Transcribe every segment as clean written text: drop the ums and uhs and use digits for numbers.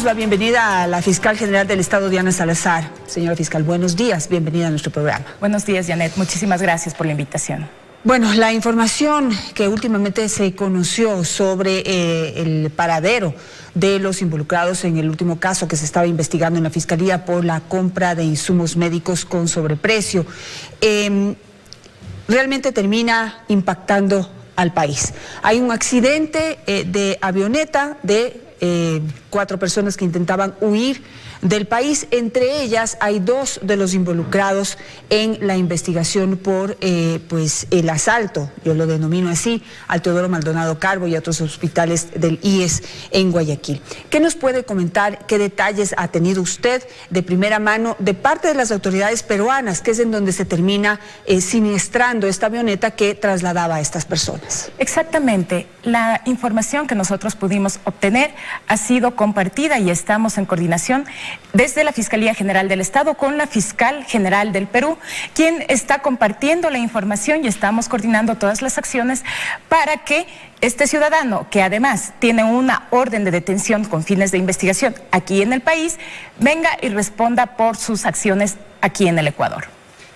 la bienvenida a la fiscal general del Estado, Diana Salazar. Señora fiscal, buenos días, bienvenida a nuestro programa. Buenos días, Janet, muchísimas gracias por la invitación. Bueno, la información que últimamente se conoció sobre el paradero de los involucrados en el último caso que se estaba investigando en la Fiscalía por la compra de insumos médicos con sobreprecio, realmente termina impactando al país. Hay un accidente de avioneta de 4 personas que intentaban huir del país. Entre ellas hay 2 de los involucrados en la investigación por el asalto, yo lo denomino así, al Teodoro Maldonado Carbo y a otros hospitales del IES en Guayaquil. ¿Qué nos puede comentar? ¿Qué detalles ha tenido usted de primera mano de parte de las autoridades peruanas, que es en donde se termina siniestrando esta avioneta que trasladaba a estas personas? Exactamente. La información que nosotros pudimos obtener ha sido compartida y estamos en coordinación desde la Fiscalía General del Estado con la Fiscal General del Perú, quien está compartiendo la información y estamos coordinando todas las acciones para que este ciudadano, que además tiene una orden de detención con fines de investigación aquí en el país, venga y responda por sus acciones aquí en el Ecuador.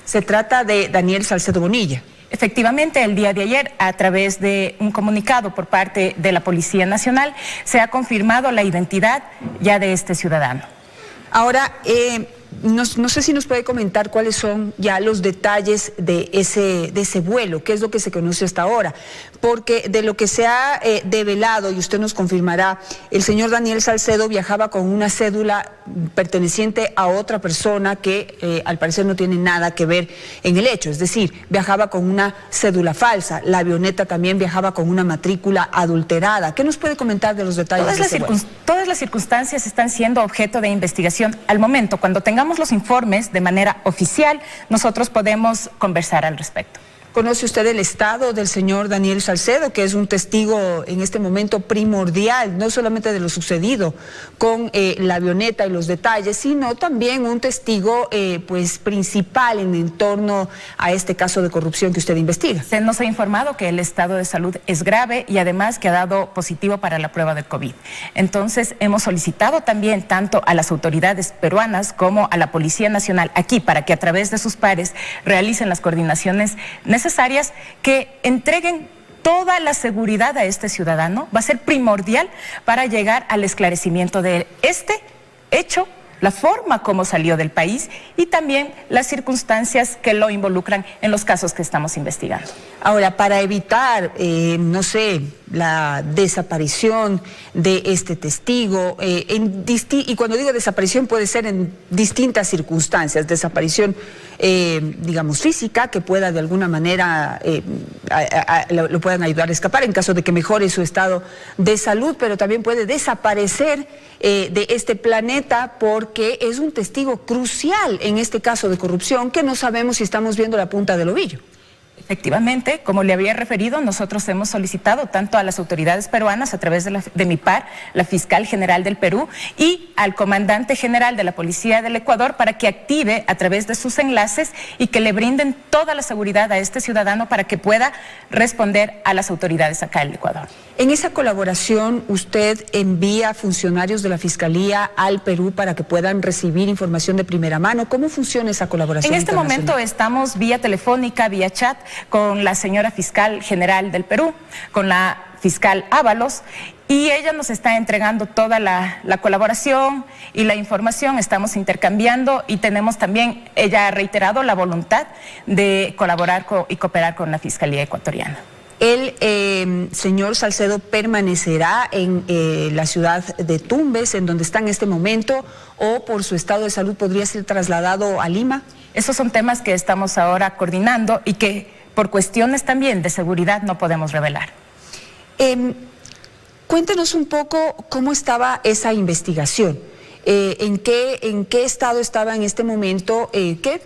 Se trata de Daniel Salcedo Bonilla. Efectivamente, el día de ayer, a través de un comunicado por parte de la Policía Nacional, se ha confirmado la identidad ya de este ciudadano. Ahora, no sé si nos puede comentar cuáles son ya los detalles de ese vuelo, qué es lo que se conoce hasta ahora, porque de lo que se ha develado, y usted nos confirmará, el señor Daniel Salcedo viajaba con una cédula perteneciente a otra persona que al parecer no tiene nada que ver en el hecho, es decir, viajaba con una cédula falsa, la avioneta también viajaba con una matrícula adulterada. ¿Qué nos puede comentar de los detalles de ese vuelo? Todas las circunstancias están siendo objeto de investigación al momento. Cuando tengamos los informes de manera oficial, nosotros podemos conversar al respecto. ¿Conoce usted el estado del señor Daniel Salcedo, que es un testigo en este momento primordial, no solamente de lo sucedido con la avioneta y los detalles, sino también un testigo principal en torno a este caso de corrupción que usted investiga? Se nos ha informado que el estado de salud es grave y además que ha dado positivo para la prueba del COVID. Entonces hemos solicitado también tanto a las autoridades peruanas como a la Policía Nacional aquí para que a través de sus pares realicen las coordinaciones necesarias, que entreguen toda la seguridad a este ciudadano. Va a ser primordial para llegar al esclarecimiento de este hecho, la forma como salió del país y también las circunstancias que lo involucran en los casos que estamos investigando. Ahora, para evitar, no sé, la desaparición de este testigo, y cuando digo desaparición puede ser en distintas circunstancias, desaparición, digamos, física, que pueda de alguna manera, lo puedan ayudar a escapar en caso de que mejore su estado de salud, pero también puede desaparecer de este planeta porque es un testigo crucial en este caso de corrupción que no sabemos si estamos viendo la punta del ovillo. Efectivamente, como le había referido, nosotros hemos solicitado tanto a las autoridades peruanas a través de mi par, la Fiscal General del Perú, y al Comandante General de la Policía del Ecuador para que active a través de sus enlaces y que le brinden toda la seguridad a este ciudadano para que pueda responder a las autoridades acá en el Ecuador. En esa colaboración, ¿usted envía funcionarios de la Fiscalía al Perú para que puedan recibir información de primera mano? ¿Cómo funciona esa colaboración? En este momento estamos vía telefónica, vía chat, con la señora Fiscal General del Perú, con la Fiscal Ábalos, y ella nos está entregando toda la colaboración y la información, estamos intercambiando y tenemos también, ella ha reiterado la voluntad de colaborar y cooperar con la Fiscalía ecuatoriana. El señor Salcedo permanecerá en la ciudad de Tumbes, en donde está en este momento, o por su estado de salud podría ser trasladado a Lima. Esos son temas que estamos ahora coordinando y que por cuestiones también de seguridad no podemos revelar. Cuéntenos un poco cómo estaba esa investigación, en qué estado estaba en este momento, qué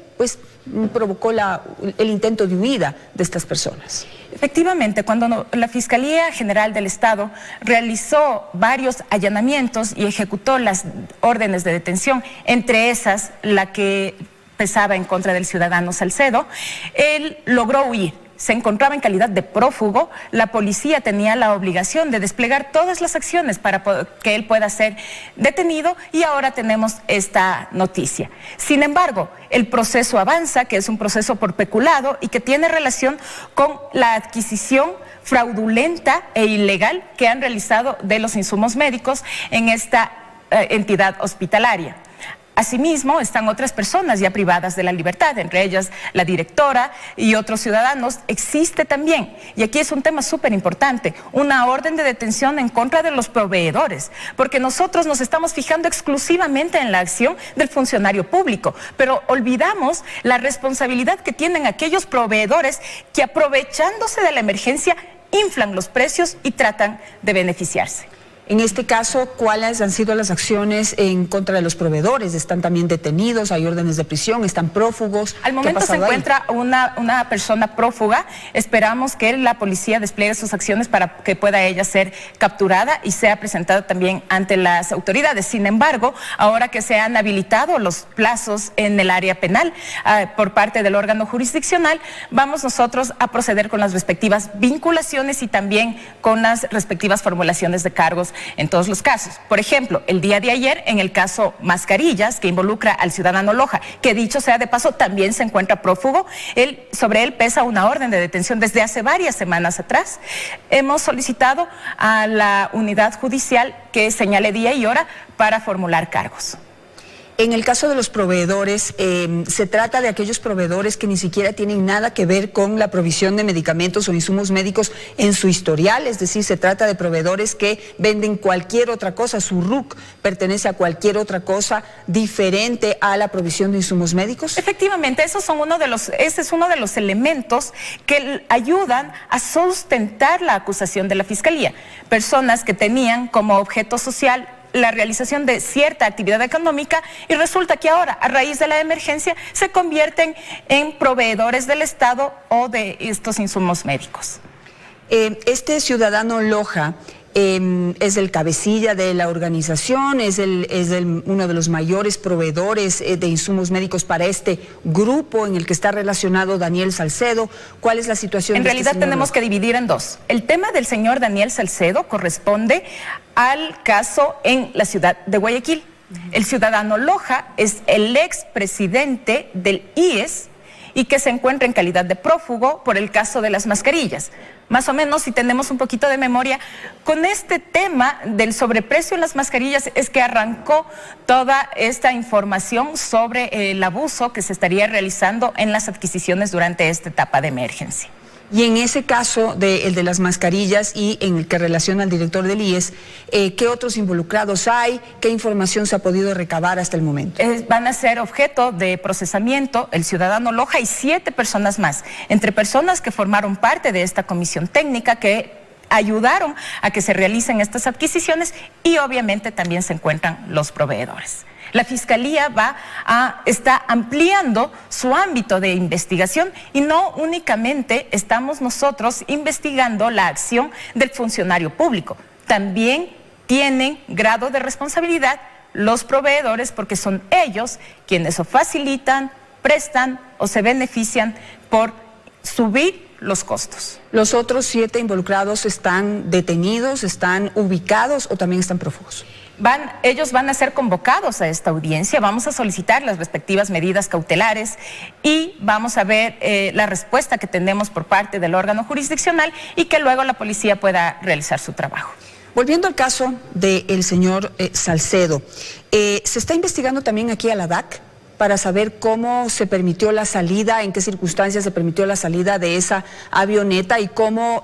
provocó el intento de huida de estas personas. Efectivamente, cuando la Fiscalía General del Estado realizó varios allanamientos y ejecutó las órdenes de detención, entre esas la que pesaba en contra del ciudadano Salcedo, él logró huir. se encontraba en calidad de prófugo, la policía tenía la obligación de desplegar todas las acciones para que él pueda ser detenido, y ahora tenemos esta noticia. Sin embargo, el proceso avanza, que es un proceso por peculado y que tiene relación con la adquisición fraudulenta e ilegal que han realizado de los insumos médicos en esta entidad hospitalaria. Asimismo, están otras personas ya privadas de la libertad, entre ellas la directora y otros ciudadanos. Existe también, y aquí es un tema súper importante, una orden de detención en contra de los proveedores, porque nosotros nos estamos fijando exclusivamente en la acción del funcionario público, pero olvidamos la responsabilidad que tienen aquellos proveedores que, aprovechándose de la emergencia, inflan los precios y tratan de beneficiarse. En este caso, ¿cuáles han sido las acciones en contra de los proveedores? ¿Están también detenidos? ¿Hay órdenes de prisión? ¿Están prófugos? Al momento se encuentra una persona prófuga. Esperamos que la policía despliegue sus acciones para que pueda ella ser capturada y sea presentada también ante las autoridades. Sin embargo, ahora que se han habilitado los plazos en el área penal por parte del órgano jurisdiccional, vamos nosotros a proceder con las respectivas vinculaciones y también con las respectivas formulaciones de cargos en todos los casos. Por ejemplo, el día de ayer, en el caso Mascarillas, que involucra al ciudadano Loja, que dicho sea de paso, también se encuentra prófugo, sobre él pesa una orden de detención desde hace varias semanas atrás. Hemos solicitado a la unidad judicial que señale día y hora para formular cargos. En el caso de los proveedores, se trata de aquellos proveedores que ni siquiera tienen nada que ver con la provisión de medicamentos o insumos médicos en su historial, es decir, se trata de proveedores que venden cualquier otra cosa, su RUC pertenece a cualquier otra cosa diferente a la provisión de insumos médicos. Efectivamente, ese es uno de los elementos que ayudan a sustentar la acusación de la Fiscalía. Personas que tenían como objeto social la realización de cierta actividad económica y resulta que ahora, a raíz de la emergencia, se convierten en proveedores del Estado o de estos insumos médicos. Este ciudadano Loja es el cabecilla de la organización, es uno de los mayores proveedores de insumos médicos para este grupo en el que está relacionado Daniel Salcedo. ¿Cuál es la situación? En realidad tenemos que dividir en dos. El tema del señor Daniel Salcedo corresponde al caso en la ciudad de Guayaquil. El ciudadano Loja es el expresidente del IES y que se encuentra en calidad de prófugo por el caso de las mascarillas. Más o menos, si tenemos un poquito de memoria, con este tema del sobreprecio en las mascarillas es que arrancó toda esta información sobre el abuso que se estaría realizando en las adquisiciones durante esta etapa de emergencia. Y en ese caso, el de las mascarillas y en el que relaciona al director del IES, ¿qué otros involucrados hay? ¿Qué información se ha podido recabar hasta el momento? Van a ser objeto de procesamiento el ciudadano Loja y 7 personas más, entre personas que formaron parte de esta comisión técnica que ayudaron a que se realicen estas adquisiciones y obviamente también se encuentran los proveedores. La Fiscalía está ampliando su ámbito de investigación y no únicamente estamos nosotros investigando la acción del funcionario público, también tienen grado de responsabilidad los proveedores porque son ellos quienes o facilitan, prestan o se benefician por subir los costos. ¿Los otros 7 involucrados están detenidos, están ubicados o también están prófugos? Ellos van a ser convocados a esta audiencia, vamos a solicitar las respectivas medidas cautelares y vamos a ver la respuesta que tenemos por parte del órgano jurisdiccional y que luego la policía pueda realizar su trabajo. Volviendo al caso del señor Salcedo, ¿se está investigando también aquí a la DAC para saber cómo se permitió la salida, en qué circunstancias se permitió la salida de esa avioneta y cómo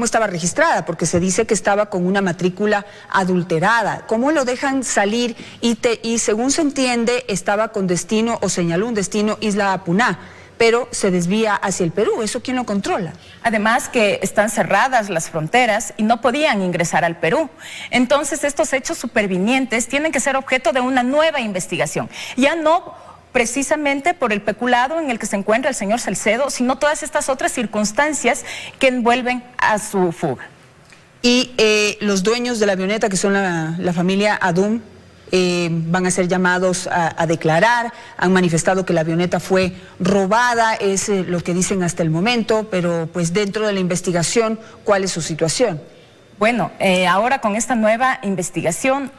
estaba registrada? Porque se dice que estaba con una matrícula adulterada. ¿Cómo lo dejan salir? Y según se entiende, estaba con destino o señaló un destino Isla Apuná, pero se desvía hacia el Perú. ¿Eso quién lo controla? Además que están cerradas las fronteras y no podían ingresar al Perú. Entonces estos hechos supervinientes tienen que ser objeto de una nueva investigación. Ya no precisamente por el peculado en el que se encuentra el señor Salcedo, sino todas estas otras circunstancias que envuelven a su fuga. Y los dueños de la avioneta, que son la familia Adum, van a ser llamados a declarar, han manifestado que la avioneta fue robada, es lo que dicen hasta el momento, pero pues dentro de la investigación, ¿cuál es su situación? Bueno, ahora con esta nueva investigación,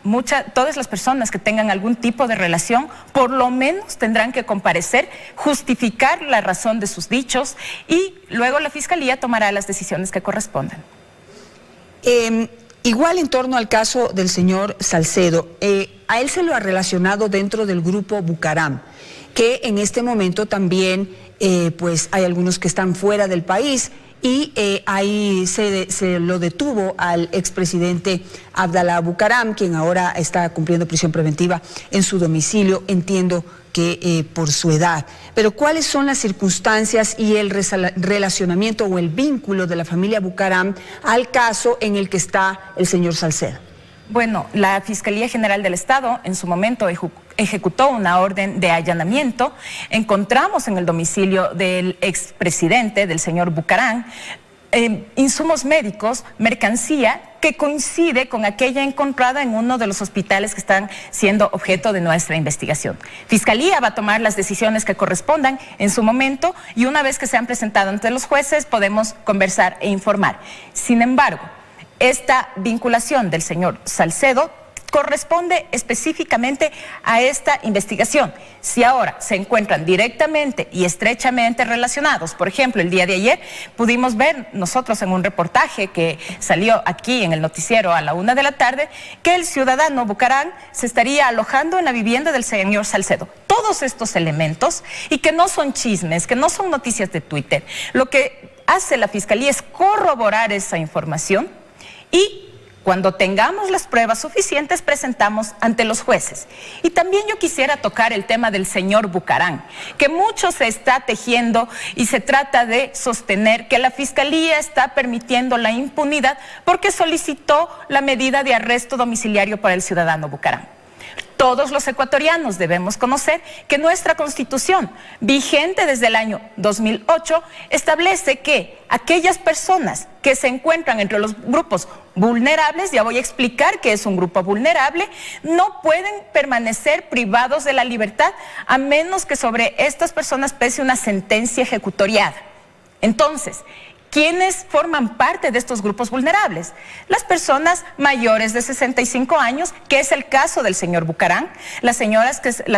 todas las personas que tengan algún tipo de relación, por lo menos tendrán que comparecer, justificar la razón de sus dichos y luego la Fiscalía tomará las decisiones que correspondan. Igual en torno al caso del señor Salcedo, a él se lo ha relacionado dentro del grupo Bucaram, que en este momento también pues hay algunos que están fuera del país. Y ahí se lo detuvo al expresidente Abdalá Bucaram, quien ahora está cumpliendo prisión preventiva en su domicilio, entiendo que por su edad. Pero ¿cuáles son las circunstancias y el relacionamiento o el vínculo de la familia Bucaram al caso en el que está el señor Salcedo? Bueno, la Fiscalía General del Estado en su momento ejecutó una orden de allanamiento. Encontramos en el domicilio del expresidente, del señor Bucaram, insumos médicos, mercancía que coincide con aquella encontrada en uno de los hospitales que están siendo objeto de nuestra investigación. Fiscalía va a tomar las decisiones que correspondan en su momento y una vez que sean presentadas ante los jueces podemos conversar e informar. Sin embargo, esta vinculación del señor Salcedo corresponde específicamente a esta investigación. Si ahora se encuentran directamente y estrechamente relacionados, por ejemplo, el día de ayer pudimos ver nosotros en un reportaje que salió aquí en el noticiero a la 1 de la tarde, que el ciudadano Bucaram se estaría alojando en la vivienda del señor Salcedo. Todos estos elementos, y que no son chismes, que no son noticias de Twitter, lo que hace la Fiscalía es corroborar esa información y cuando tengamos las pruebas suficientes presentamos ante los jueces. Y también yo quisiera tocar el tema del señor Bucaram, que mucho se está tejiendo y se trata de sostener que la Fiscalía está permitiendo la impunidad porque solicitó la medida de arresto domiciliario para el ciudadano Bucaram. Todos los ecuatorianos debemos conocer que nuestra Constitución, vigente desde el año 2008, establece que aquellas personas que se encuentran entre los grupos vulnerables, ya voy a explicar qué es un grupo vulnerable, no pueden permanecer privados de la libertad a menos que sobre estas personas pese una sentencia ejecutoriada. Entonces, ¿quiénes forman parte de estos grupos vulnerables? Las personas mayores de 65 años, que es el caso del señor Bucaram, las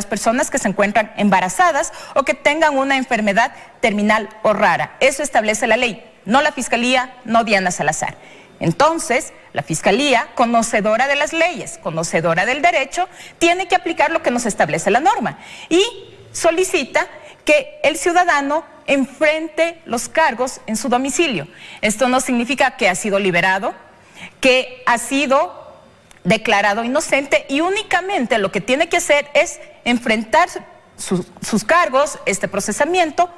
personas que se encuentran embarazadas o que tengan una enfermedad terminal o rara. Eso establece la ley, no la Fiscalía, no Diana Salazar. Entonces, la Fiscalía, conocedora de las leyes, conocedora del derecho, tiene que aplicar lo que nos establece la norma y solicita que el ciudadano enfrente los cargos en su domicilio. Esto no significa que ha sido liberado, que ha sido declarado inocente y únicamente lo que tiene que hacer es enfrentar sus cargos, este procesamiento,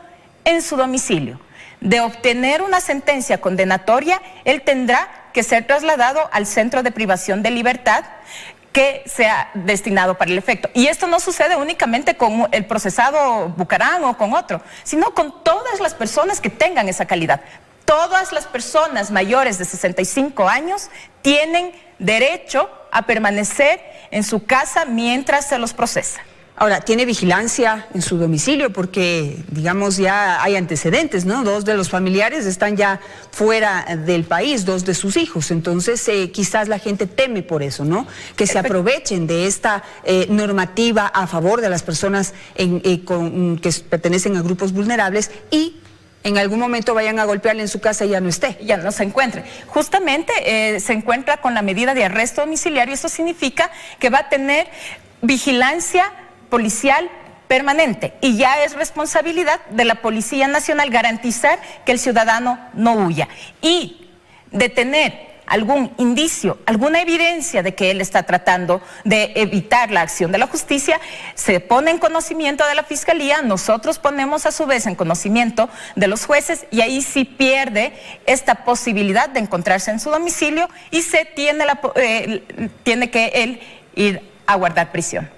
en su domicilio. De obtener una sentencia condenatoria, él tendrá que ser trasladado al centro de privación de libertad que sea destinado para el efecto. Y esto no sucede únicamente con el procesado Bucaram o con otro, sino con todas las personas que tengan esa calidad. Todas las personas mayores de 65 años tienen derecho a permanecer en su casa mientras se los procesa. Ahora, ¿tiene vigilancia en su domicilio? Porque, digamos, ya hay antecedentes, ¿no? 2 de los familiares están ya fuera del país, 2 de sus hijos. Entonces, quizás la gente teme por eso, ¿no? Que se aprovechen de esta normativa a favor de las personas que pertenecen a grupos vulnerables y en algún momento vayan a golpearle en su casa y ya no esté. Ya no se encuentre. Justamente se encuentra con la medida de arresto domiciliario. Eso significa que va a tener vigilancia policial permanente y ya es responsabilidad de la Policía Nacional garantizar que el ciudadano no huya y de tener algún indicio, alguna evidencia de que él está tratando de evitar la acción de la justicia, se pone en conocimiento de la Fiscalía, nosotros ponemos a su vez en conocimiento de los jueces y ahí sí pierde esta posibilidad de encontrarse en su domicilio y se tiene que él ir a guardar prisión.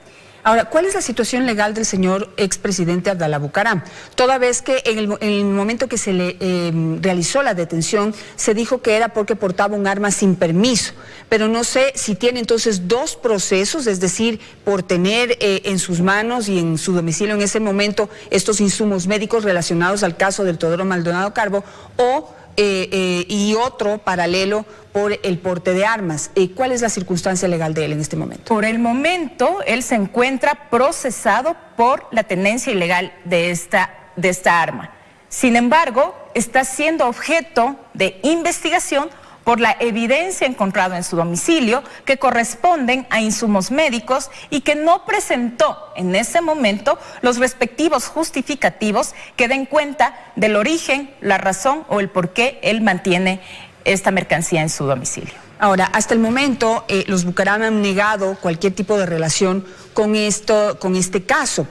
Ahora, ¿cuál es la situación legal del señor expresidente Abdalá Bucaram? Toda vez que en el momento que se le realizó la detención, se dijo que era porque portaba un arma sin permiso, pero no sé si tiene entonces dos procesos, es decir, por tener en sus manos y en su domicilio en ese momento estos insumos médicos relacionados al caso del Teodoro Maldonado Carbo, y otro paralelo por el porte de armas. ¿Cuál es la circunstancia legal de él en este momento? Por el momento, él se encuentra procesado por la tenencia ilegal de esta arma. Sin embargo, está siendo objeto de investigación por la evidencia encontrada en su domicilio que corresponden a insumos médicos y que no presentó en ese momento los respectivos justificativos que den cuenta del origen, la razón o el por qué él mantiene esta mercancía en su domicilio. Ahora, hasta el momento, los Bucaram han negado cualquier tipo de relación con este caso.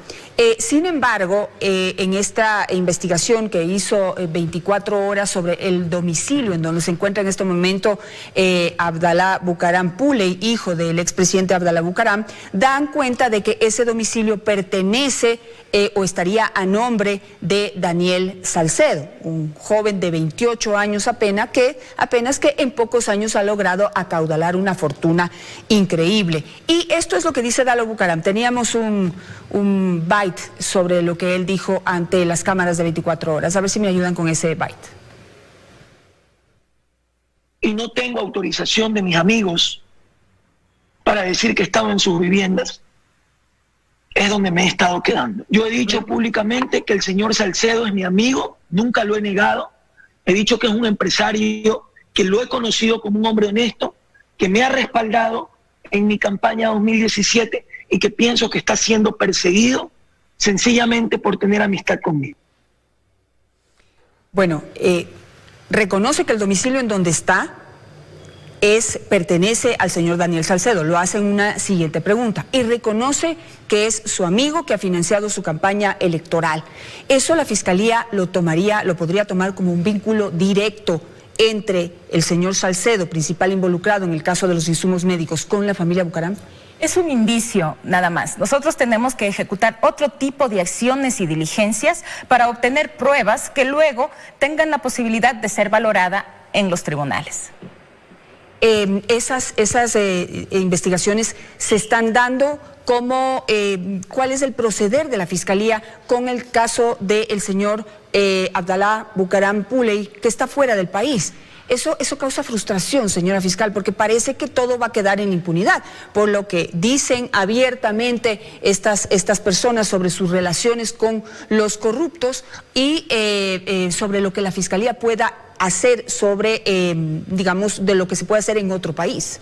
Sin embargo, en esta investigación que hizo 24 horas sobre el domicilio en donde se encuentra en este momento Abdalá Bucaram Puley, hijo del expresidente Abdalá Bucaram, dan cuenta de que ese domicilio pertenece o estaría a nombre de Daniel Salcedo, un joven de 28 años apenas que en pocos años ha logrado acaudalar una fortuna increíble. Y esto es lo que dice Dalo Bucaram. Teníamos un byte sobre lo que él dijo ante las cámaras de 24 horas. A ver si me ayudan con ese byte. Y no tengo autorización de mis amigos para decir que estaba en sus viviendas. Es donde me he estado quedando. Yo he dicho públicamente que el señor Salcedo es mi amigo, nunca lo he negado. He dicho que es un empresario que lo he conocido como un hombre honesto, que me ha respaldado en mi campaña 2017 y que pienso que está siendo perseguido sencillamente por tener amistad conmigo. Bueno, reconoce que el domicilio en donde está pertenece al señor Daniel Salcedo, lo hace en una siguiente pregunta, y reconoce que es su amigo que ha financiado su campaña electoral. Eso la Fiscalía lo podría tomar como un vínculo directo entre el señor Salcedo, principal involucrado en el caso de los insumos médicos, con la familia Bucaram. Es un indicio nada más. Nosotros tenemos que ejecutar otro tipo de acciones y diligencias para obtener pruebas que luego tengan la posibilidad de ser valorada en los tribunales. Esas investigaciones se están dando. ¿Cuál es el proceder de la Fiscalía con el caso del señor Abdalá Bucaram Puley, que está fuera del país? Eso causa frustración, señora fiscal, porque parece que todo va a quedar en impunidad, por lo que dicen abiertamente estas personas sobre sus relaciones con los corruptos y sobre lo que la Fiscalía pueda hacer sobre, digamos, de lo que se puede hacer en otro país.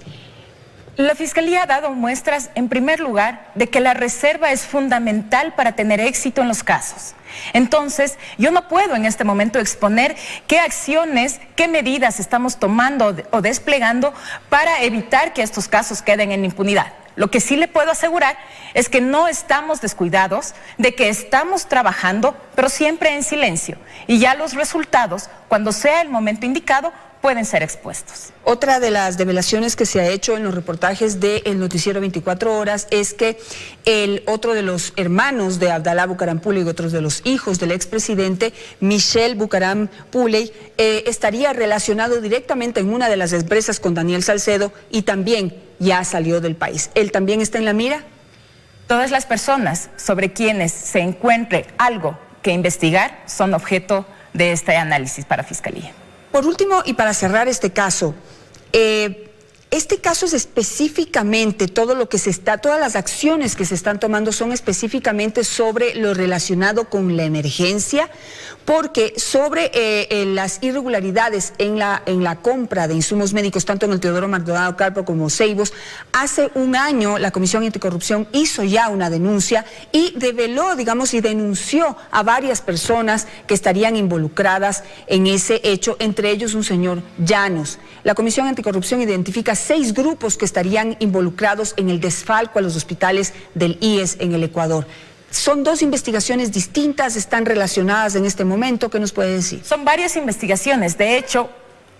La Fiscalía ha dado muestras, en primer lugar, de que la reserva es fundamental para tener éxito en los casos. Entonces, yo no puedo en este momento exponer qué acciones, qué medidas estamos tomando o desplegando para evitar que estos casos queden en impunidad. Lo que sí le puedo asegurar es que no estamos descuidados, de que estamos trabajando, pero siempre en silencio. Y ya los resultados, cuando sea el momento indicado, pueden ser expuestos. Otra de las develaciones que se ha hecho en los reportajes del noticiero 24 horas es que otro de los hermanos de Abdalá Bucaram Puley y otros de los hijos del expresidente, Michel Bucaram Puley, estaría relacionado directamente en una de las empresas con Daniel Salcedo y también ya salió del país. ¿Él también está en la mira? Todas las personas sobre quienes se encuentre algo que investigar son objeto de este análisis para Fiscalía. Por último, y para cerrar este caso es específicamente todas las acciones que se están tomando son específicamente sobre lo relacionado con la emergencia, porque sobre las irregularidades en la compra de insumos médicos, tanto en el Teodoro Maldonado Carbo como Ceibos, hace un año la Comisión Anticorrupción hizo ya una denuncia y develó, digamos, y denunció a varias personas que estarían involucradas en ese hecho, entre ellos un señor Llanos. La Comisión Anticorrupción identifica 6 grupos que estarían involucrados en el desfalco a los hospitales del IES en el Ecuador. Son 2 investigaciones distintas, están relacionadas en este momento. ¿Qué nos puede decir? Son varias investigaciones. De hecho,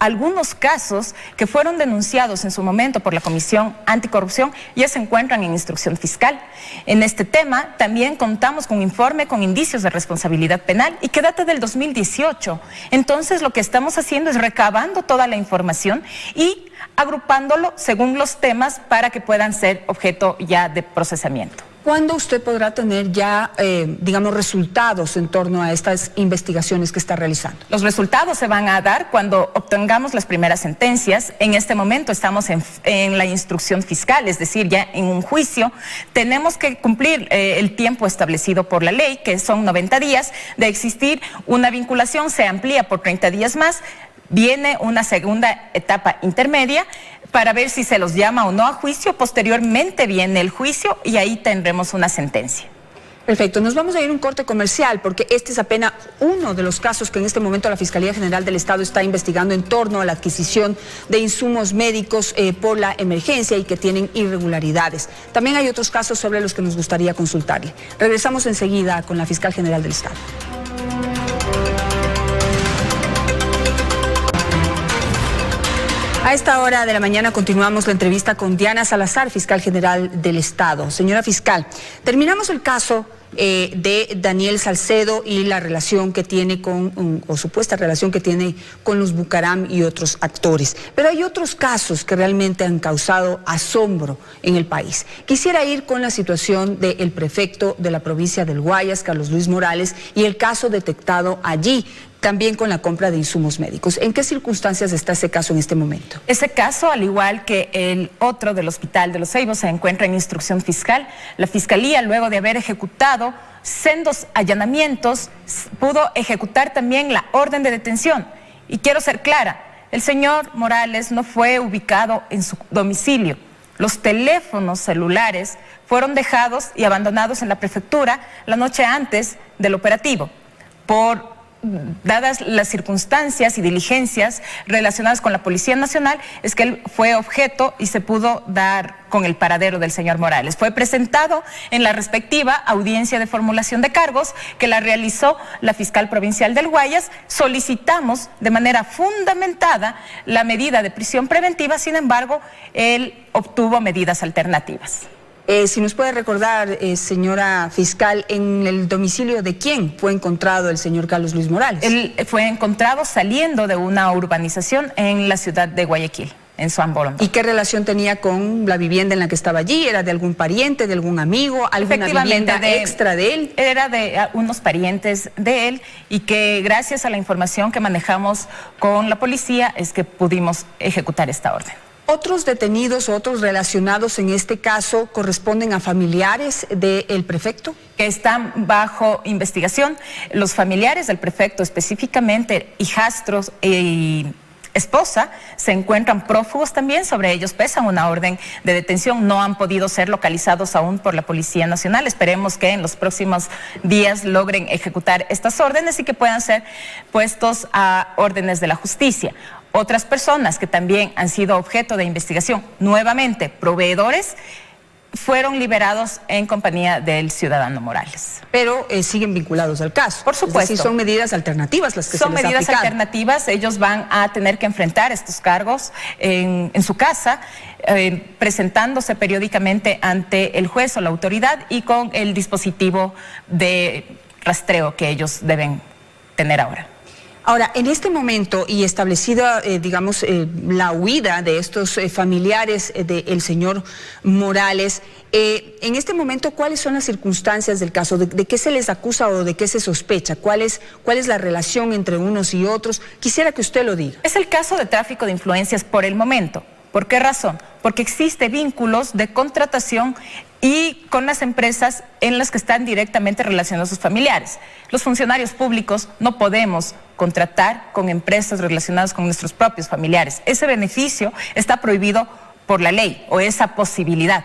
algunos casos que fueron denunciados en su momento por la Comisión Anticorrupción ya se encuentran en instrucción fiscal. En este tema también contamos con un informe con indicios de responsabilidad penal y que data del 2018. Entonces lo que estamos haciendo es recabando toda la información y agrupándolo según los temas para que puedan ser objeto ya de procesamiento. ¿Cuándo usted podrá tener ya, digamos, resultados en torno a estas investigaciones que está realizando? Los resultados se van a dar cuando obtengamos las primeras sentencias. En este momento estamos en la instrucción fiscal, es decir, ya en un juicio. Tenemos que cumplir el tiempo establecido por la ley, que son 90 días. De existir una vinculación, se amplía por 30 días más. Viene una segunda etapa intermedia para ver si se los llama o no a juicio. Posteriormente viene el juicio y ahí tendremos una sentencia. Perfecto, nos vamos a ir a un corte comercial porque este es apenas uno de los casos que en este momento la Fiscalía General del Estado está investigando en torno a la adquisición de insumos médicos por la emergencia y que tienen irregularidades. También hay otros casos sobre los que nos gustaría consultarle. Regresamos enseguida con la Fiscal General del Estado. A esta hora de la mañana continuamos la entrevista con Diana Salazar, fiscal general del Estado. Señora fiscal, terminamos el caso de Daniel Salcedo y la relación que tiene o supuesta relación que tiene con los Bucaram y otros actores. Pero hay otros casos que realmente han causado asombro en el país. Quisiera ir con la situación del prefecto de la provincia del Guayas, Carlos Luis Morales, y el caso detectado allí, también con la compra de insumos médicos. ¿En qué circunstancias está ese caso en este momento? Ese caso, al igual que el otro del Hospital de los Ceibos, se encuentra en instrucción fiscal. La Fiscalía, luego de haber ejecutado sendos allanamientos, pudo ejecutar también la orden de detención. Y quiero ser clara, el señor Morales no fue ubicado en su domicilio. Los teléfonos celulares fueron dejados y abandonados en la prefectura la noche antes del operativo. Dadas las circunstancias y diligencias relacionadas con la Policía Nacional, es que él fue objeto y se pudo dar con el paradero del señor Morales. Fue presentado en la respectiva audiencia de formulación de cargos que la realizó la fiscal provincial del Guayas. Solicitamos de manera fundamentada la medida de prisión preventiva, sin embargo, él obtuvo medidas alternativas. Si nos puede recordar, señora fiscal, ¿en el domicilio de quién fue encontrado el señor Carlos Luis Morales? Él fue encontrado saliendo de una urbanización en la ciudad de Guayaquil, en Suamborondó. ¿Y qué relación tenía con la vivienda en la que estaba allí? ¿Era de algún pariente, de algún amigo, alguna vivienda extra de él? Era de unos parientes de él y que gracias a la información que manejamos con la policía es que pudimos ejecutar esta orden. ¿Otros detenidos o otros relacionados en este caso corresponden a familiares del prefecto? Que están bajo investigación. Los familiares del prefecto, específicamente hijastros y esposa, se encuentran prófugos también. Sobre ellos pesa una orden de detención. No han podido ser localizados aún por la Policía Nacional. Esperemos que en los próximos días logren ejecutar estas órdenes y que puedan ser puestos a órdenes de la justicia. Otras personas que también han sido objeto de investigación, nuevamente proveedores, fueron liberados en compañía del ciudadano Morales. Pero siguen vinculados al caso. Por supuesto. Es decir, son medidas alternativas las que se les Son medidas aplicaron. alternativas. Ellos van a tener que enfrentar estos cargos en su casa, presentándose periódicamente ante el juez o la autoridad y con el dispositivo de rastreo que ellos deben tener ahora. Ahora, en este momento y establecida, digamos, la huida de estos familiares del señor Morales, en este momento, ¿cuáles son las circunstancias del caso? ¿De qué se les acusa o de qué se sospecha? ¿Cuál es la relación entre unos y otros? Quisiera que usted lo diga. Es el caso de tráfico de influencias por el momento. ¿Por qué razón? Porque existe vínculos de contratación y con las empresas en las que están directamente relacionados sus familiares. Los funcionarios públicos no podemos contratar con empresas relacionadas con nuestros propios familiares. Ese beneficio está prohibido por la ley, o esa posibilidad,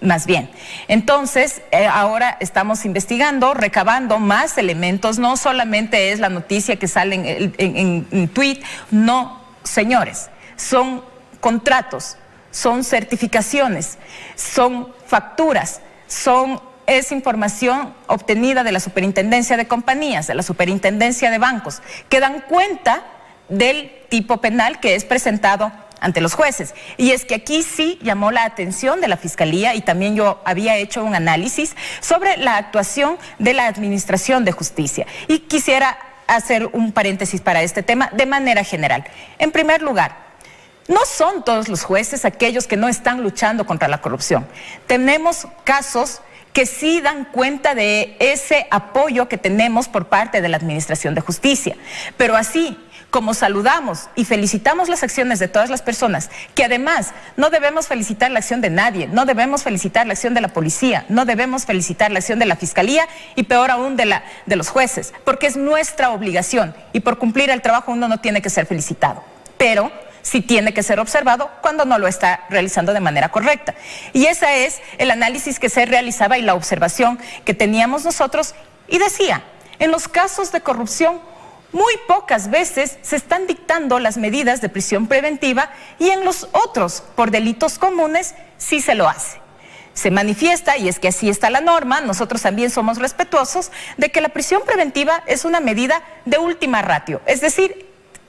más bien. Entonces, ahora estamos investigando, recabando más elementos. No solamente es la noticia que sale en tweet, no, señores, son contratos, son certificaciones, son facturas, es información obtenida de la Superintendencia de Compañías, de la Superintendencia de Bancos, que dan cuenta del tipo penal que es presentado ante los jueces. Y es que aquí sí llamó la atención de la Fiscalía, y también yo había hecho un análisis sobre la actuación de la Administración de Justicia. Y quisiera hacer un paréntesis para este tema de manera general. En primer lugar, no son todos los jueces aquellos que no están luchando contra la corrupción. Tenemos casos que sí dan cuenta de ese apoyo que tenemos por parte de la Administración de Justicia. Pero así como saludamos y felicitamos las acciones de todas las personas, que además no debemos felicitar la acción de nadie, no debemos felicitar la acción de la policía, no debemos felicitar la acción de la Fiscalía y peor aún de los jueces, porque es nuestra obligación y por cumplir el trabajo uno no tiene que ser felicitado, pero sí tiene que ser observado cuando no lo está realizando de manera correcta. Y ese es el análisis que se realizaba y la observación que teníamos nosotros, y decía, en los casos de corrupción muy pocas veces se están dictando las medidas de prisión preventiva, y en los otros, por delitos comunes, sí se lo hace. Se manifiesta, y es que así está la norma, nosotros también somos respetuosos, de que la prisión preventiva es una medida de última ratio, es decir,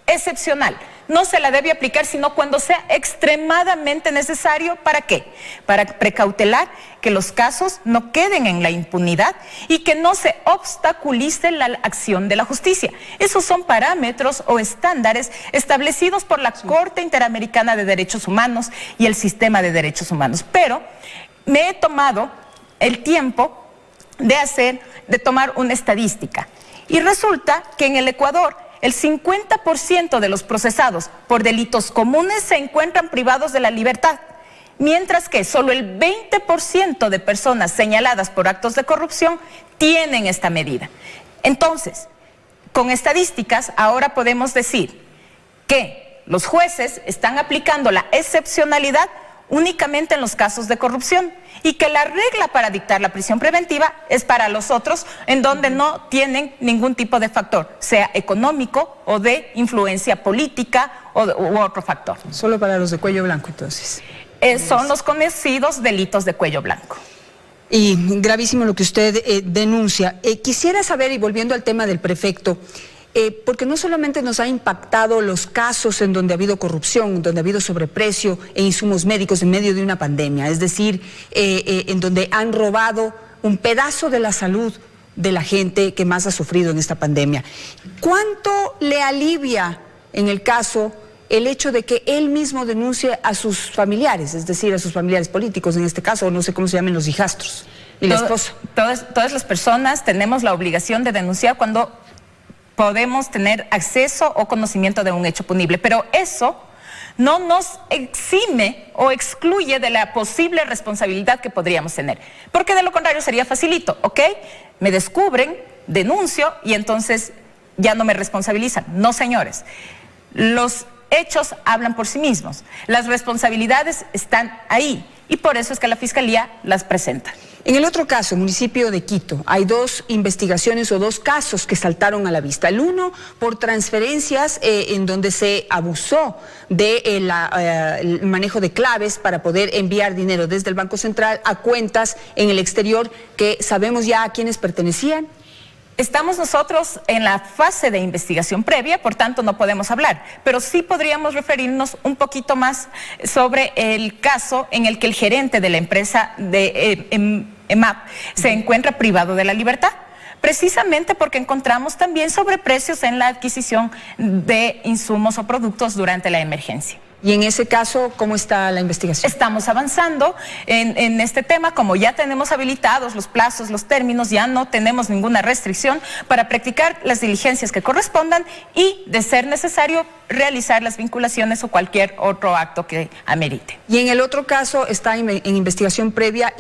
excepcional. No se la debe aplicar sino cuando sea extremadamente necesario. ¿Para qué? Para precautelar que los casos no queden en la impunidad y que no se obstaculice la acción de la justicia. Esos son parámetros o estándares establecidos por la Corte Interamericana de Derechos Humanos y el Sistema de Derechos Humanos. Pero me he tomado el tiempo de tomar una estadística, y resulta que en el Ecuador el 50% de los procesados por delitos comunes se encuentran privados de la libertad, mientras que solo el 20% de personas señaladas por actos de corrupción tienen esta medida. Entonces, con estadísticas ahora podemos decir que los jueces están aplicando la excepcionalidad únicamente en los casos de corrupción, y que la regla para dictar la prisión preventiva es para los otros en donde no tienen ningún tipo de factor, sea económico o de influencia política u otro factor. Solo para los de cuello blanco, entonces. Son los conocidos delitos de cuello blanco. Y gravísimo lo que usted denuncia. Quisiera saber, y volviendo al tema del prefecto, porque no solamente nos ha impactado los casos en donde ha habido corrupción, donde ha habido sobreprecio e insumos médicos en medio de una pandemia, es decir, en donde han robado un pedazo de la salud de la gente que más ha sufrido en esta pandemia. ¿Cuánto le alivia en el caso el hecho de que él mismo denuncie a sus familiares, es decir, a sus familiares políticos, en este caso, no sé cómo se llaman, los hijastros y la esposa? Todas las personas tenemos la obligación de denunciar cuando podemos tener acceso o conocimiento de un hecho punible, pero eso no nos exime o excluye de la posible responsabilidad que podríamos tener, porque de lo contrario sería facilito, ¿ok? Me descubren, denuncio y entonces ya no me responsabilizan. No, señores, los hechos hablan por sí mismos, las responsabilidades están ahí y por eso es que la Fiscalía las presenta. En el otro caso, municipio de Quito, hay dos investigaciones o dos casos que saltaron a la vista. El uno por transferencias en donde se abusó de el manejo de claves para poder enviar dinero desde el Banco Central a cuentas en el exterior que sabemos ya a quiénes pertenecían. Estamos nosotros en la fase de investigación previa, por tanto no podemos hablar, pero sí podríamos referirnos un poquito más sobre el caso en el que el gerente de la empresa de EMAP se encuentra privado de la libertad, precisamente porque encontramos también sobreprecios en la adquisición de insumos o productos durante la emergencia. Y en ese caso, ¿cómo está la investigación? Estamos avanzando en este tema, como ya tenemos habilitados los plazos, los términos, ya no tenemos ninguna restricción para practicar las diligencias que correspondan y, de ser necesario, realizar las vinculaciones o cualquier otro acto que amerite. Y en el otro caso está en investigación previa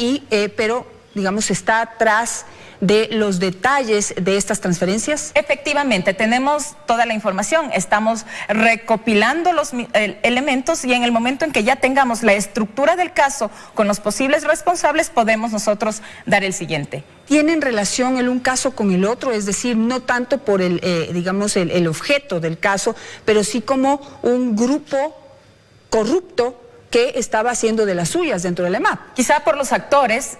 pero, digamos, está atrás de los detalles de estas transferencias. Efectivamente, tenemos toda la información, estamos recopilando los elementos y en el momento en que ya tengamos la estructura del caso con los posibles responsables, podemos nosotros dar el siguiente. ¿Tienen relación un caso con el otro? Es decir, no tanto por el objeto del caso, pero sí como un grupo corrupto que estaba haciendo de las suyas dentro de la EMAP. Quizá por los actores,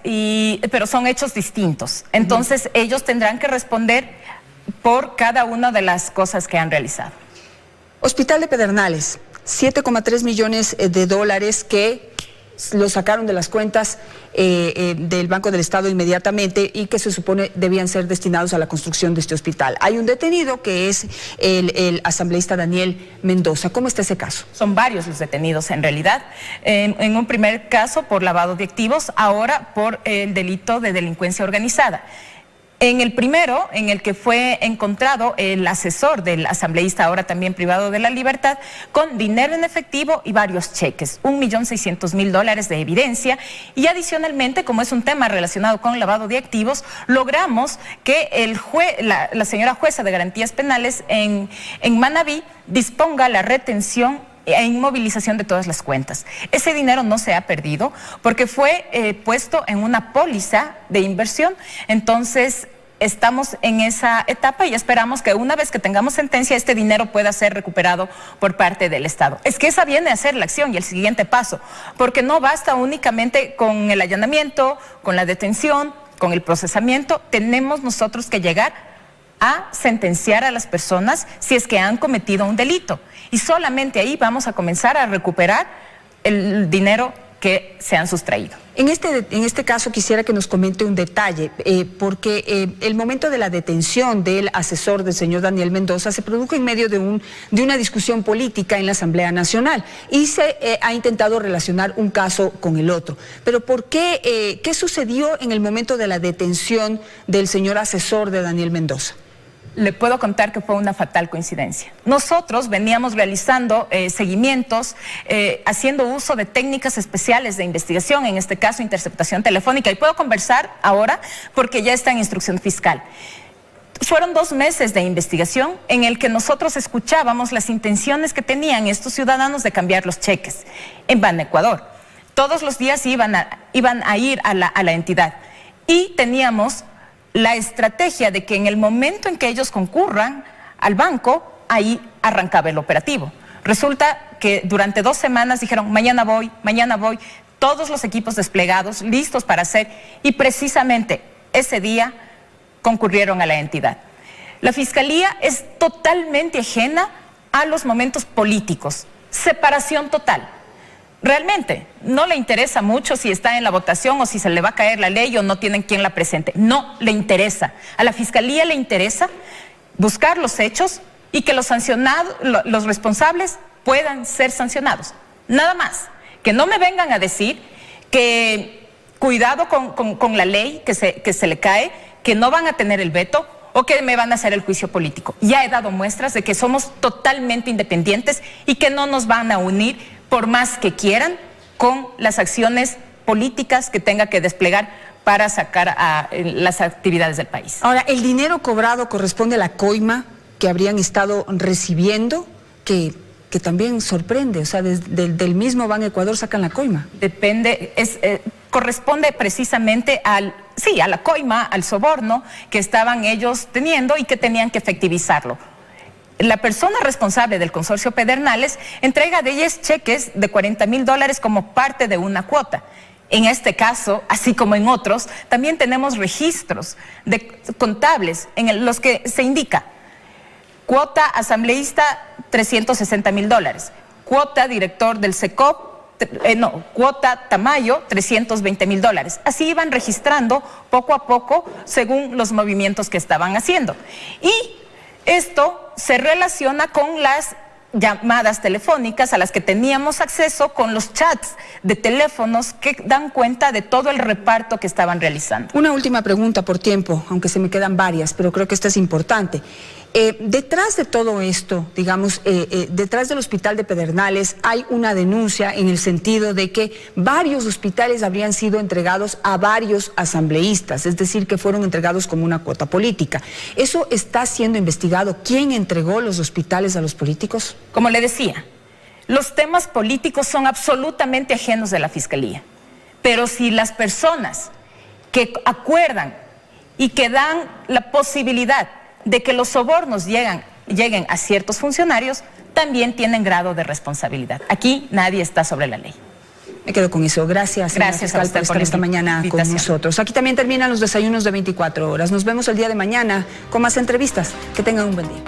pero son hechos distintos. Entonces, ellos tendrán que responder por cada una de las cosas que han realizado. Hospital de Pedernales, 7,3 millones de dólares que lo sacaron de las cuentas del Banco del Estado inmediatamente y que se supone debían ser destinados a la construcción de este hospital. Hay un detenido que es el asambleísta Daniel Mendoza. ¿Cómo está ese caso? Son varios los detenidos en realidad. En un primer caso por lavado de activos, ahora por el delito de delincuencia organizada. En el primero, en el que fue encontrado el asesor del asambleísta, ahora también privado de la libertad, con dinero en efectivo y varios cheques, 1.600.000 dólares de evidencia, y adicionalmente, como es un tema relacionado con lavado de activos, logramos que la señora jueza de garantías penales en Manabí disponga la retención e inmovilización de todas las cuentas. Ese dinero no se ha perdido porque fue puesto en una póliza de inversión. Entonces, estamos en esa etapa y esperamos que una vez que tengamos sentencia, este dinero pueda ser recuperado por parte del Estado. Es que esa viene a ser la acción y el siguiente paso, porque no basta únicamente con el allanamiento, con la detención, con el procesamiento. Tenemos nosotros que llegar a sentenciar a las personas si es que han cometido un delito. Y solamente ahí vamos a comenzar a recuperar el dinero que se han sustraído. En este caso quisiera que nos comente un detalle, porque el momento de la detención del asesor del señor Daniel Mendoza se produjo en medio de una discusión política en la Asamblea Nacional y se ha intentado relacionar un caso con el otro. Pero ¿por qué? ¿Qué sucedió en el momento de la detención del señor asesor de Daniel Mendoza? Le puedo contar que fue una fatal coincidencia. Nosotros veníamos realizando seguimientos, haciendo uso de técnicas especiales de investigación, en este caso interceptación telefónica, y puedo conversar ahora porque ya está en instrucción fiscal. Fueron 2 meses de investigación en el que nosotros escuchábamos las intenciones que tenían estos ciudadanos de cambiar los cheques en Banecuador. Todos los días iban a ir a la entidad y teníamos la estrategia de que en el momento en que ellos concurran al banco, ahí arrancaba el operativo. Resulta que durante 2 semanas dijeron, mañana voy, todos los equipos desplegados, listos para hacer, y precisamente ese día concurrieron a la entidad. La Fiscalía es totalmente ajena a los momentos políticos, separación total. Realmente no le interesa mucho si está en la votación o si se le va a caer la ley o no tienen quien la presente. No le interesa. A la Fiscalía le interesa buscar los hechos y que los responsables puedan ser sancionados. Nada más. Que no me vengan a decir que cuidado con la ley que se le cae, que no van a tener el veto o que me van a hacer el juicio político. Ya he dado muestras de que somos totalmente independientes y que no nos van a unir por más que quieran, con las acciones políticas que tenga que desplegar para sacar a las actividades del país. Ahora, ¿el dinero cobrado corresponde a la coima que habrían estado recibiendo? Que también sorprende, o sea, del mismo Banecuador sacan la coima. Depende, corresponde precisamente a la coima, al soborno que estaban ellos teniendo y que tenían que efectivizarlo. La persona responsable del consorcio Pedernales entrega de 10 cheques de 40.000 dólares como parte de una cuota. En este caso, así como en otros, también tenemos registros contables en los que se indica cuota asambleísta 360.000 dólares, cuota director del SECOP, cuota Tamayo 320.000 dólares. Así iban registrando poco a poco según los movimientos que estaban haciendo. Y esto se relaciona con las llamadas telefónicas a las que teníamos acceso, con los chats de teléfonos que dan cuenta de todo el reparto que estaban realizando. Una última pregunta por tiempo, aunque se me quedan varias, pero creo que esta es importante. Detrás de todo esto, digamos, detrás del hospital de Pedernales hay una denuncia en el sentido de que varios hospitales habrían sido entregados a varios asambleístas, es decir, que fueron entregados como una cuota política. ¿Eso está siendo investigado? ¿Quién entregó los hospitales a los políticos? Como le decía, los temas políticos son absolutamente ajenos de la Fiscalía, pero si las personas que acuerdan y que dan la posibilidad de que los sobornos lleguen a ciertos funcionarios, también tienen grado de responsabilidad. Aquí nadie está sobre la ley. Me quedo con eso. Gracias, Gracias fiscal, por estar esta mañana con nosotros. Aquí también terminan los desayunos de 24 horas. Nos vemos el día de mañana con más entrevistas. Que tengan un buen día.